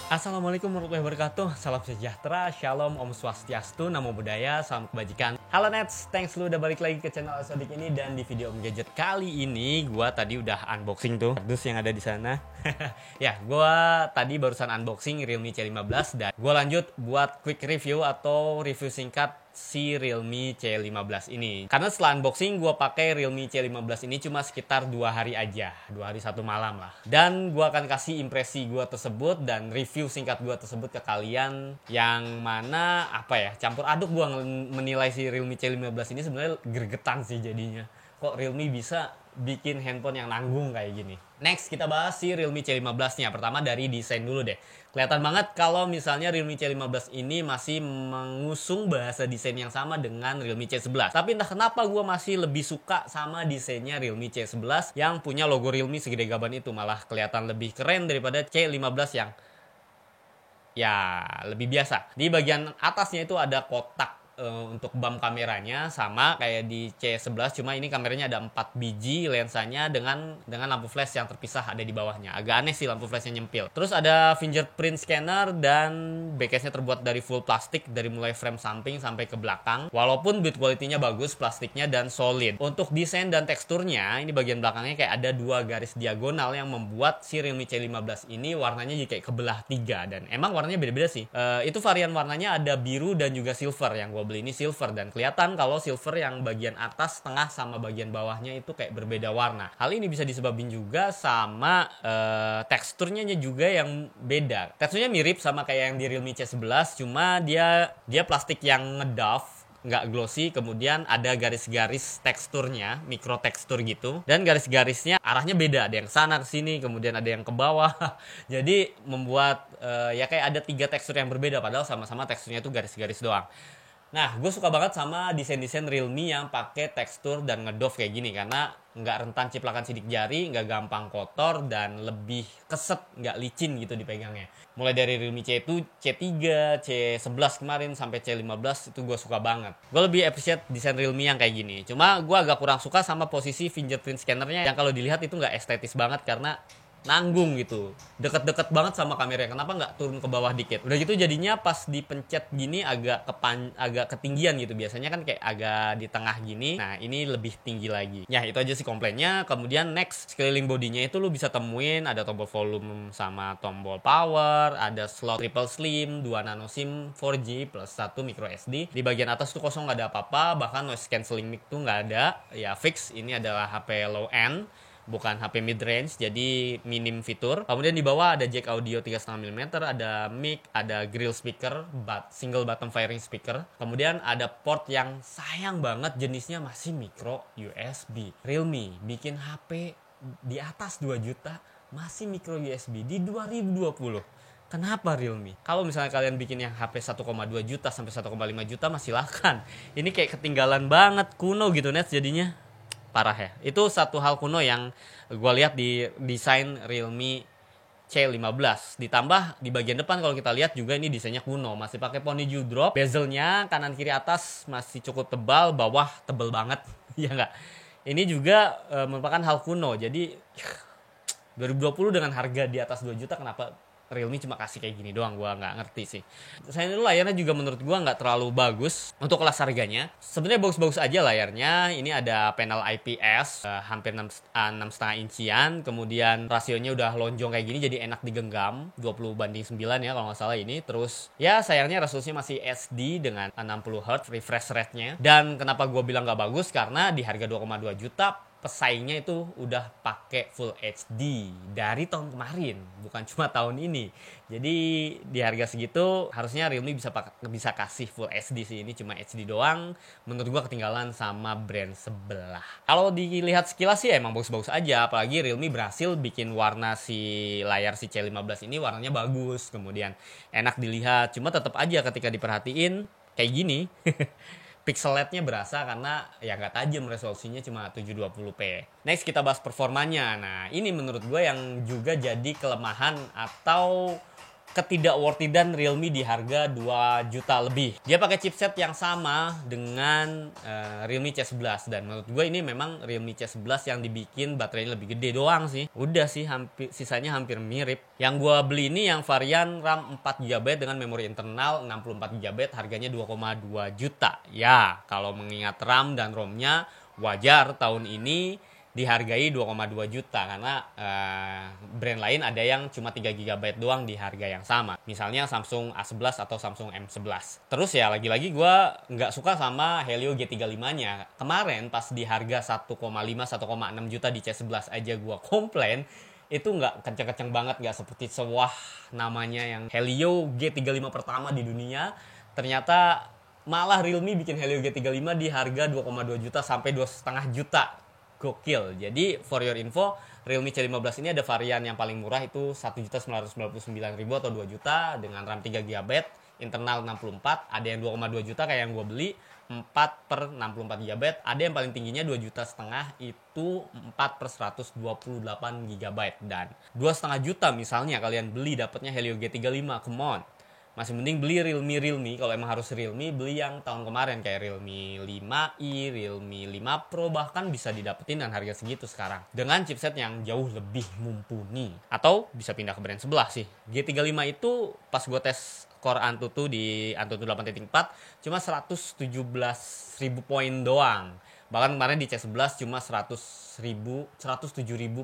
Assalamualaikum warahmatullahi wabarakatuh. Salam sejahtera, shalom, om swastiastu, namo buddhaya, salam kebajikan. Halo Nets, thanks lu udah balik lagi ke channel Asodik ini. Dan di video Om Gadget kali ini gua tadi udah unboxing tuh kardus yang ada di sana. Ya, gua tadi barusan unboxing Realme C15 dan gua lanjut buat quick review atau review singkat si Realme C15 ini. Karena setelah unboxing gue pakai Realme C15 ini cuma sekitar 2 hari aja, 2 hari 1 malam lah. Dan gue akan kasih impresi gue tersebut dan review singkat gue tersebut ke kalian, yang mana campur aduk gue menilai si Realme C15 ini. Sebenarnya gregetan sih jadinya. Kok Realme bisa bikin handphone yang nanggung kayak gini. Next kita bahas si Realme C15-nya. Pertama dari desain dulu deh. Kelihatan banget kalau misalnya Realme C15 ini masih mengusung bahasa desain yang sama dengan Realme C11. Tapi entah kenapa gue masih lebih suka sama desainnya Realme C11 yang punya logo Realme segede gaban itu. Malah kelihatan lebih keren daripada C15 yang ya lebih biasa. Di bagian atasnya itu ada kotak untuk bump kameranya, sama kayak di C11, cuma ini kameranya ada 4 biji lensanya dengan lampu flash yang terpisah ada di bawahnya. Agak aneh sih lampu flashnya nyempil. Terus ada fingerprint scanner dan backcase-nya terbuat dari full plastik dari mulai frame samping sampai ke belakang. Walaupun build quality-nya bagus, plastiknya dan solid. Untuk desain dan teksturnya, ini bagian belakangnya kayak ada 2 garis diagonal yang membuat si Realme C15 ini warnanya jadi kayak kebelah 3, dan emang warnanya beda-beda sih. Itu varian warnanya ada biru dan juga silver. Yang gue beli ini silver, dan kelihatan kalau silver yang bagian atas, tengah sama bagian bawahnya itu kayak berbeda warna. Hal ini bisa disebabin juga sama teksturnya juga yang beda. Teksturnya mirip sama kayak yang di Realme C11, cuma dia plastik yang ngedoff, nggak glossy, kemudian ada garis-garis teksturnya, mikro tekstur gitu, dan garis-garisnya arahnya beda, ada yang sana ke sini, kemudian ada yang ke bawah. Jadi membuat ya kayak ada 3 tekstur yang berbeda, padahal sama-sama teksturnya itu garis-garis doang. Nah, gue suka banget sama desain-desain Realme yang pakai tekstur dan ngedoff kayak gini, karena nggak rentan ciplakan sidik jari, nggak gampang kotor, dan lebih keset, nggak licin gitu dipegangnya. Mulai dari Realme C2, C3, C11 kemarin sampai C15 itu gue suka banget. Gue lebih appreciate desain Realme yang kayak gini. Cuma gue agak kurang suka sama posisi fingerprint scannernya yang kalau dilihat itu nggak estetis banget karena nanggung gitu, deket-deket banget sama kameranya. Kenapa nggak turun ke bawah dikit? Udah gitu jadinya pas dipencet gini agak ketinggian gitu. Biasanya kan kayak agak di tengah gini. Nah ini lebih tinggi lagi. Ya itu aja sih komplainnya. Kemudian next, sekeliling bodinya itu lu bisa temuin ada tombol volume sama tombol power, ada slot triple slim, 2 nano sim 4G plus 1 micro SD. Di bagian atas tuh kosong, nggak ada apa-apa, bahkan noise cancelling mic tuh nggak ada. Ya fix, ini adalah HP low end, bukan HP mid range, jadi minim fitur. Kemudian di bawah ada jack audio 3,5 mm, ada mic, ada grill speaker, single button firing speaker. Kemudian ada port yang sayang banget jenisnya masih micro USB. Realme bikin HP di atas 2 juta masih micro USB di 2020. Kenapa Realme? Kalau misalnya kalian bikin yang HP 1,2 juta sampai 1,5 juta masih silahkan. Ini kayak ketinggalan banget, kuno gitu net jadinya. Parah ya. Itu satu hal kuno yang gue lihat di desain Realme C15. Ditambah di bagian depan kalau kita lihat juga ini desainnya kuno, masih pakai Ponyview drop. Bezelnya kanan kiri atas masih cukup tebal, bawah tebel banget. Ya enggak? Ini juga merupakan hal kuno. Jadi 2020 dengan harga di atas 2 juta, kenapa Realme cuma kasih kayak gini doang? Gua nggak ngerti sih. Selain itu layarnya juga menurut gua nggak terlalu bagus untuk kelas harganya. Sebenarnya bagus-bagus aja layarnya. Ini ada panel IPS hampir 6,5 inchian. Kemudian rasionya udah lonjong kayak gini, jadi enak digenggam. 20:9 ya kalau nggak salah ini. Terus ya sayangnya resolusinya masih SD dengan 60 Hz refresh rate-nya. Dan kenapa gua bilang nggak bagus? Karena di harga 2,2 juta pesaingnya itu udah pakai Full HD dari tahun kemarin, bukan cuma tahun ini. Jadi di harga segitu harusnya Realme bisa kasih Full HD sih. Ini cuma HD doang. Menurut gua ketinggalan sama brand sebelah. Kalau dilihat sekilas sih emang bagus-bagus aja. Apalagi Realme berhasil bikin warna si layar si C15 ini warnanya bagus, kemudian enak dilihat. Cuma tetap aja ketika diperhatiin kayak gini. Pixelatnya berasa karena ya nggak tajam, resolusinya cuma 720p. Next kita bahas performanya. Nah ini menurut gue yang juga jadi kelemahan atau ketidakworthy-an Realme di harga 2 juta lebih. Dia pakai chipset yang sama dengan Realme C11 dan menurut gue ini memang Realme C11 yang dibikin baterainya lebih gede doang sih. Udah sih sisanya hampir mirip. Yang gue beli ini yang varian RAM 4GB dengan memori internal 64GB, harganya 2,2 juta. Ya, kalau mengingat RAM dan ROM-nya wajar tahun ini dihargai 2,2 juta karena brand lain ada yang cuma 3 GB doang di harga yang sama. Misalnya Samsung A11 atau Samsung M11. Terus ya lagi-lagi gue nggak suka sama Helio G35-nya. Kemarin pas di harga 1,5-1,6 juta di C11 aja gue komplain, itu nggak kenceng-kenceng banget, nggak seperti sewah namanya yang Helio G35 pertama di dunia. Ternyata malah Realme bikin Helio G35 di harga 2,2 juta sampai 2,5 juta. Gokil. Jadi for your info, Realme C15 ini ada varian yang paling murah itu 1.999.000 atau 2 juta dengan RAM 3GB, internal 64, ada yang 2,2 juta kayak yang gue beli 4/64GB, ada yang paling tingginya 2,5 juta itu 4/128GB, dan 2,5 juta misalnya kalian beli dapatnya Helio G35, come on. Masih mending beli Realme. Kalau emang harus Realme, beli yang tahun kemarin kayak Realme 5i, Realme 5 Pro, bahkan bisa didapetin dengan harga segitu sekarang dengan chipset yang jauh lebih mumpuni. Atau bisa pindah ke brand sebelah sih. G35 itu pas gue tes Core Antutu di Antutu 8.4 cuma 117.000 poin doang. Bahkan kemarin di C11 cuma 107.000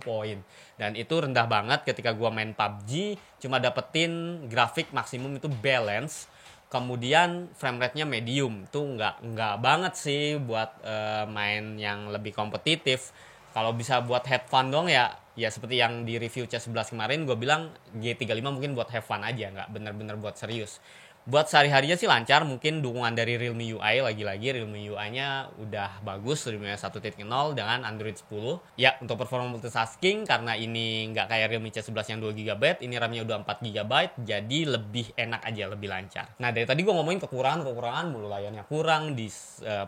poin. Dan itu rendah banget ketika gua main PUBG, cuma dapetin grafik maksimum itu balance. Kemudian frame rate-nya medium. Itu nggak banget sih buat main yang lebih kompetitif. Kalau bisa buat have fun dong ya seperti yang di review C11 kemarin gue bilang G35 mungkin buat have fun aja, nggak bener-bener buat serius. Buat sehari-harinya sih lancar, mungkin dukungan dari Realme UI lagi-lagi Realme UI-nya udah bagus, Realme 1.0 dengan Android 10. Ya, untuk performa multitasking karena ini nggak kayak Realme C11 yang 2GB, ini RAM-nya udah 4GB, jadi lebih enak aja, lebih lancar. Nah, dari tadi gue ngomongin kekurangan mulu, layarnya kurang, di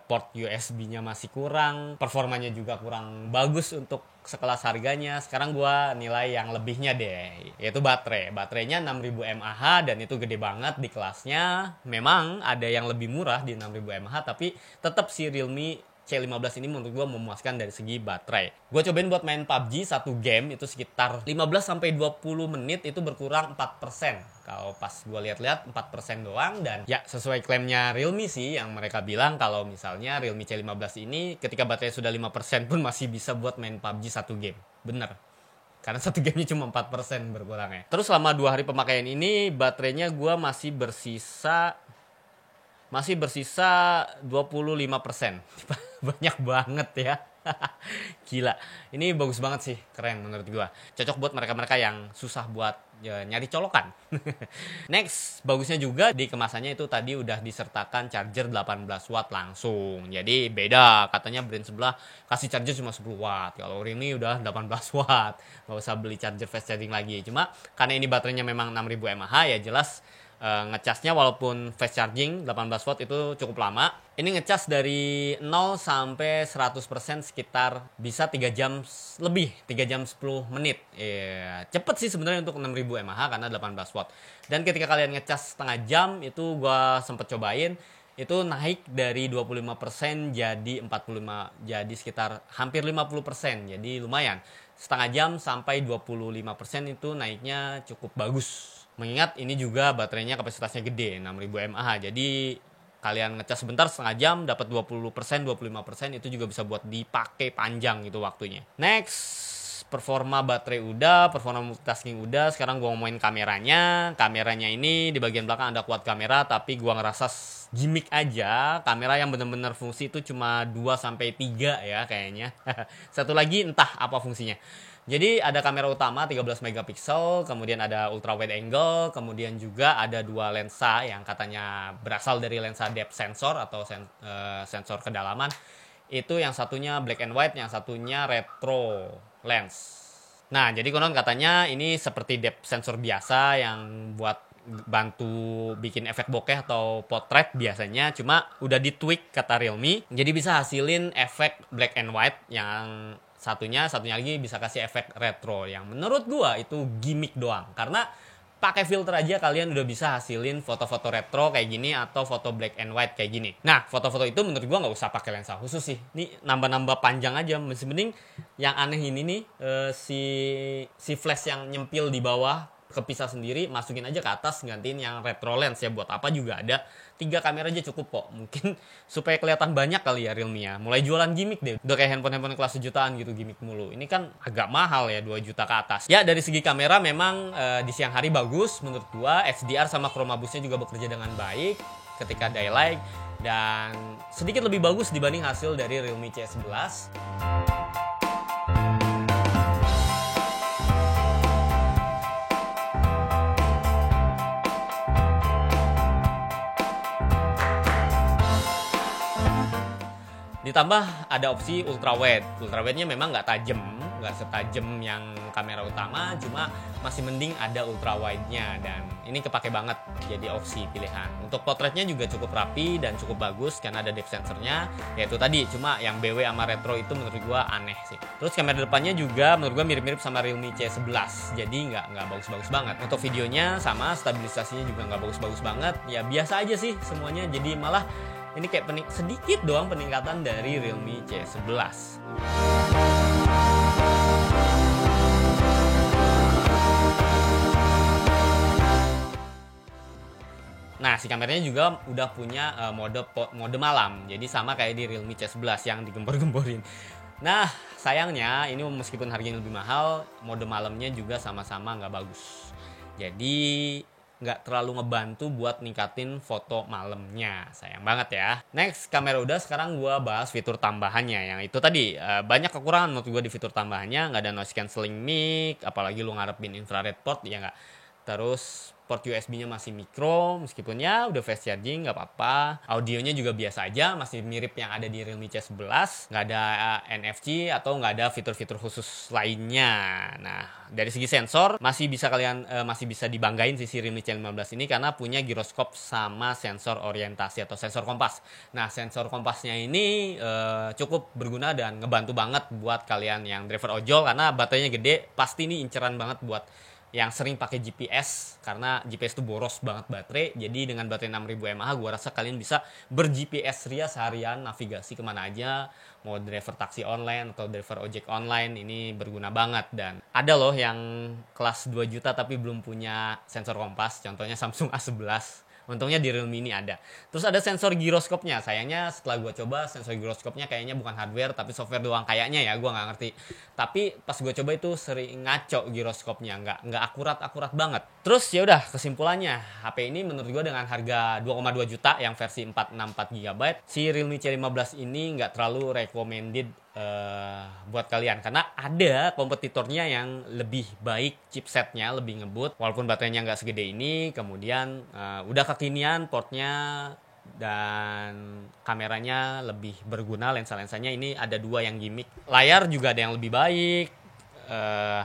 port USB-nya masih kurang, performanya juga kurang bagus untuk sekelas harganya. Sekarang gue nilai yang lebihnya deh, yaitu baterainya 6000 mAh dan itu gede banget di kelasnya. Memang ada yang lebih murah di 6000 mAh, tapi tetap si Realme C15 ini menurut gue memuaskan dari segi baterai. Gue cobain buat main PUBG satu game itu sekitar 15-20 menit, itu berkurang 4%. Kalau pas gue lihat-lihat 4% doang, dan ya sesuai klaimnya Realme sih yang mereka bilang kalau misalnya Realme C15 ini ketika baterai sudah 5% pun masih bisa buat main PUBG satu game. Bener. Karena satu gamenya cuma 4% berkurangnya. Terus selama 2 hari pemakaian ini baterainya gue masih bersisa 25%. Banyak banget ya. Gila. Ini bagus banget sih, keren menurut gua. Cocok buat mereka-mereka yang susah buat nyari colokan. Next, bagusnya juga di kemasannya itu tadi udah disertakan charger 18 watt langsung. Jadi beda, katanya brand sebelah kasih charger cuma 10 watt. Kalau ini udah 18 watt. Nggak usah beli charger fast charging lagi. Cuma karena ini baterainya memang 6000 mAh ya jelas ngecasnya walaupun fast charging 18 watt itu cukup lama. Ini ngecas dari 0 sampai 100% sekitar bisa 3 jam lebih, 3 jam 10 menit. Cepet sih sebenarnya untuk 6000 mAh karena 18 watt. Dan ketika kalian ngecas setengah jam itu gua sempet cobain, itu naik dari 25% jadi 45, jadi sekitar hampir 50%. Jadi lumayan. Setengah jam sampai 25% itu naiknya cukup bagus. Mengingat ini juga baterainya kapasitasnya gede, 6000 mAh. Jadi kalian ngecas sebentar setengah jam dapat 20%, 25% itu juga bisa buat dipakai panjang gitu waktunya. Next, performa baterai udah, performa multitasking udah. Sekarang gua ngomongin kameranya. Kameranya ini di bagian belakang ada quad kamera, tapi gua ngerasa gimmick aja. Kamera yang bener-bener fungsi itu cuma 2-3 ya kayaknya. Satu lagi entah apa fungsinya. Jadi ada kamera utama 13 megapiksel, kemudian ada ultra wide angle, kemudian juga ada 2 lensa yang katanya berasal dari lensa depth sensor atau sensor kedalaman. Itu yang satunya black and white, yang satunya retro lens. Nah, jadi konon katanya ini seperti depth sensor biasa yang buat bantu bikin efek bokeh atau potret biasanya, cuma udah ditweak kata Realme. Jadi bisa hasilin efek black and white, yang satunya lagi bisa kasih efek retro yang menurut gua itu gimmick doang. Karena pakai filter aja kalian udah bisa hasilin foto-foto retro kayak gini atau foto black and white kayak gini. Nah, foto-foto itu menurut gua nggak usah pakai lensa khusus sih. Ini nambah-nambah panjang aja. Masih mending yang aneh ini nih si flash yang nyempil di bawah kepisah sendiri, masukin aja ke atas, gantiin yang retro lens ya, buat apa juga ada. 3 kamera aja cukup kok. Mungkin supaya kelihatan banyak kali ya Realme ya. Mulai jualan gimmick deh. Udah kayak handphone kelas sejutaan gitu gimmick mulu. Ini kan agak mahal ya, 2 juta ke atas. Ya dari segi kamera memang di siang hari bagus menurut gua. HDR sama Chromabusnya juga bekerja dengan baik ketika daylight, dan sedikit lebih bagus dibanding hasil dari Realme C11. Ditambah ada opsi ultrawide. Ultrawide-nya memang nggak tajam, nggak setajam yang kamera utama, cuma masih mending ada ultrawide-nya, dan ini kepake banget jadi opsi pilihan. Untuk potretnya juga cukup rapi dan cukup bagus karena ada depth sensornya, yaitu tadi. Cuma yang BW sama retro itu menurut gua aneh sih. Terus kamera depannya juga menurut gua mirip-mirip sama Realme C11, jadi nggak bagus-bagus banget. Untuk videonya sama, stabilisasinya juga nggak bagus-bagus banget. Ya biasa aja sih semuanya, jadi malah ini kayak sedikit doang peningkatan dari Realme C11. Nah, si kameranya juga udah punya mode malam. Jadi sama kayak di Realme C11 yang digembor-gemborin. Nah, sayangnya ini meskipun harganya lebih mahal, mode malamnya juga sama-sama nggak bagus. Jadi nggak terlalu ngebantu buat ningkatin foto malamnya. Sayang banget ya. Next, kamera udah, sekarang gue bahas fitur tambahannya. Yang itu tadi, banyak kekurangan menurut gue di fitur tambahannya. Nggak ada noise cancelling mic, apalagi lu ngarepin infrared port, ya nggak. Terus port USB-nya masih micro, meskipun ya udah fast charging, nggak apa-apa. Audionya juga biasa aja, masih mirip yang ada di Realme C11. Nggak ada NFC atau nggak ada fitur-fitur khusus lainnya. Nah, dari segi sensor masih bisa dibanggain sisi Realme C15 ini karena punya giroskop sama sensor orientasi atau sensor kompas. Nah, sensor kompasnya ini cukup berguna dan ngebantu banget buat kalian yang driver ojol, karena baterainya gede, pasti ini inceran banget buat yang sering pakai GPS, karena GPS itu boros banget baterai. Jadi dengan baterai 6000 mAh gua rasa kalian bisa ber-GPS ria seharian, navigasi kemana aja, mau driver taksi online atau driver ojek online, ini berguna banget. Dan ada loh yang kelas 2 juta tapi belum punya sensor kompas, contohnya Samsung A11. Untungnya di Realme ini ada. Terus ada sensor giroskopnya. Sayangnya setelah gue coba, sensor giroskopnya kayaknya bukan hardware tapi software doang kayaknya ya, gue nggak ngerti. Tapi pas gue coba itu sering ngaco giroskopnya, nggak akurat banget. Terus ya udah, kesimpulannya HP ini menurut gue dengan harga 2,2 juta yang versi 464 GB, si Realme C15 ini nggak terlalu recommended buat kalian, karena ada kompetitornya yang lebih baik chipsetnya, lebih ngebut walaupun baterainya nggak segede ini. Kemudian udah kekinian portnya dan kameranya lebih berguna, lensa-lensanya ini ada 2 yang gimmick. Layar juga ada yang lebih baik,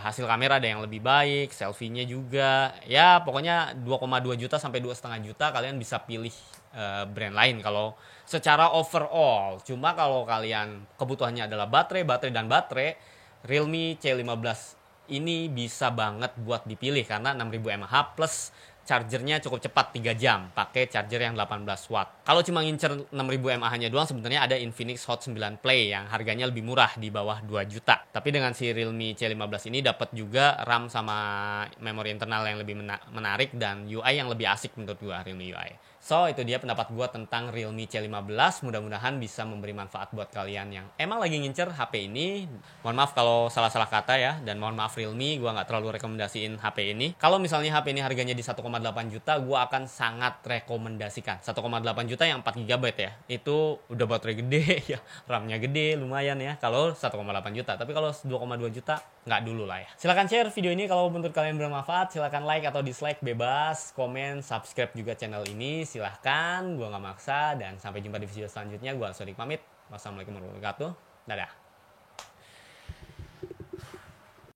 hasil kamera ada yang lebih baik, selfie-nya juga. Ya pokoknya 2,2 juta sampai 2,5 juta kalian bisa pilih brand lain kalau secara overall. Cuma kalau kalian kebutuhannya adalah baterai, Realme C15 ini bisa banget buat dipilih karena 6000 mAh plus chargernya cukup cepat 3 jam pakai charger yang 18 watt. Kalau cuma ngincer 6000 mAh-nya doang, sebenarnya ada Infinix Hot 9 Play yang harganya lebih murah di bawah 2 juta. Tapi dengan si Realme C15 ini dapat juga RAM sama memori internal yang lebih menarik dan UI yang lebih asik menurut gua, Realme UI. So, itu dia pendapat gua tentang Realme C15. Mudah-mudahan bisa memberi manfaat buat kalian yang emang lagi ngincer HP ini. Mohon maaf kalau salah-salah kata ya, dan mohon maaf Realme, gua nggak terlalu rekomendasiin HP ini. Kalau misalnya HP ini harganya di 1,8 juta, gua akan sangat rekomendasikan. 1,8 juta yang 4 GB ya, itu udah baterai gede ya, RAM-nya gede, lumayan ya. Kalau 1,8 juta, tapi kalau 2,2 juta nggak dulu lah ya. Silahkan share video ini kalau menurut kalian bermanfaat. Silahkan like atau dislike, bebas. Komen, subscribe juga channel ini. Silahkan, gue nggak maksa. Dan sampai jumpa di video selanjutnya. Gue Sodik pamit. Wassalamualaikum warahmatullahi wabarakatuh. Dadah.